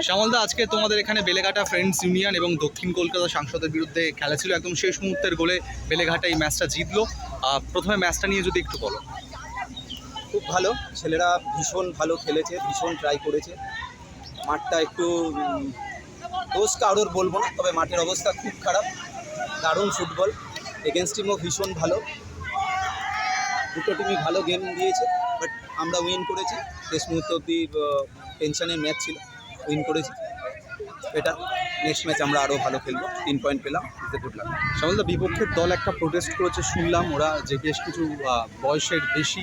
শ্যামলদা, আজকে তোমাদের এখানে বেলেঘাটা ফ্রেন্ডস ইউনিয়ন এবং দক্ষিণ কলকাতা সাংসদের বিরুদ্ধে খেলা ছিল, একদম শেষ মুহূর্তের গোলে বেলেঘাটা এই ম্যাচটা জিতলো। প্রথমে ম্যাচটা নিয়ে যদি একটু বলো। খুব ভালো, ছেলেরা ভীষণ ভালো খেলেছে, ভীষণ ট্রাই করেছে। মাঠটা একটু দোষ কারোর বলবো না, তবে মাঠের অবস্থা খুব খারাপ। দারুণ ফুটবল, এগেনস্ট টিমও ভীষণ ভালো, দুটো টিমই ভালো গেম দিয়েছে। বাট আমরা উইন করেছি, শেষ মুহূর্ত অবধি টেনশনের ম্যাচ ছিল, উইন করেছি। এটা নেক্সট ম্যাচ আমরা আরও ভালো খেলবো, 3 পয়েন্ট পেলাম, ইজ এ গুড লাক। শ্যামলদা, বিপক্ষের দল একটা প্রোটেস্ট করেছে শুনলাম, ওরা যে বেশ কিছু বয়সের বেশি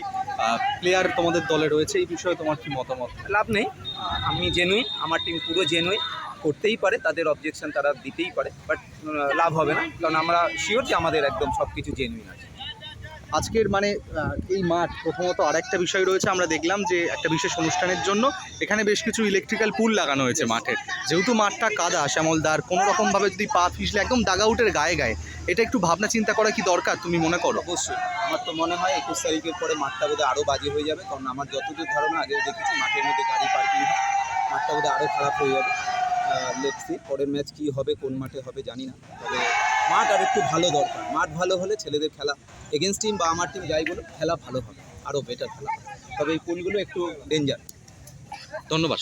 প্লেয়ার তোমাদের দলে রয়েছে, এই বিষয়ে তোমার কি মতামত? লাভ নেই, আমি জেনুইন, আমার টিম পুরো জেনুইন, করতেই পারে, তাদের অবজেকশন তারা দিতেই পারে, বাট লাভ হবে না, কারণ আমরা শিওর যে আমাদের একদম সব কিছু জেনুইন আছে। আজকের মানে এই মাঠ প্রথমত আরেকটা বিষয় রয়েছে, আমরা দেখলাম যে একটা বিশেষ অনুষ্ঠানের জন্য এখানে বেশ কিছু ইলেকট্রিক্যাল পুল লাগানো হয়েছে মাঠের। যেহেতু মাঠটা কাদা, শ্যামলদার কোনো রকমভাবে যদি পা পিছলে একদম দাগাউটের গায়ে গায়ে, এটা একটু ভাবনা চিন্তা করা কি দরকার তুমি মনে করো? অবশ্যই, আমার তো মনে হয় 21 তারিখের পরে মাঠটা বোধহয় আরও বাজে হয়ে যাবে, কারণ আমার যতদূর ধারণা, আগেও দেখেছি মাঠের মধ্যে গাড়ি পার্কিং হয়, মাঠটা বোধহয় আরও খারাপ হয়ে যাবে। লেটস সি পরের ম্যাচ কী হবে, কোন মাঠে হবে জানি না, তবে মাঠ আর একটু ভালো দরকার। মাঠ ভালো হলে ছেলেদের খেলা, এগেনস্ট টিম বা আমার টিম যাই বলো, খেলা ভালো হবে, আরও বেটার খেলা হবে। তবে এই পুলগুলো একটু ডেঞ্জার। ধন্যবাদ।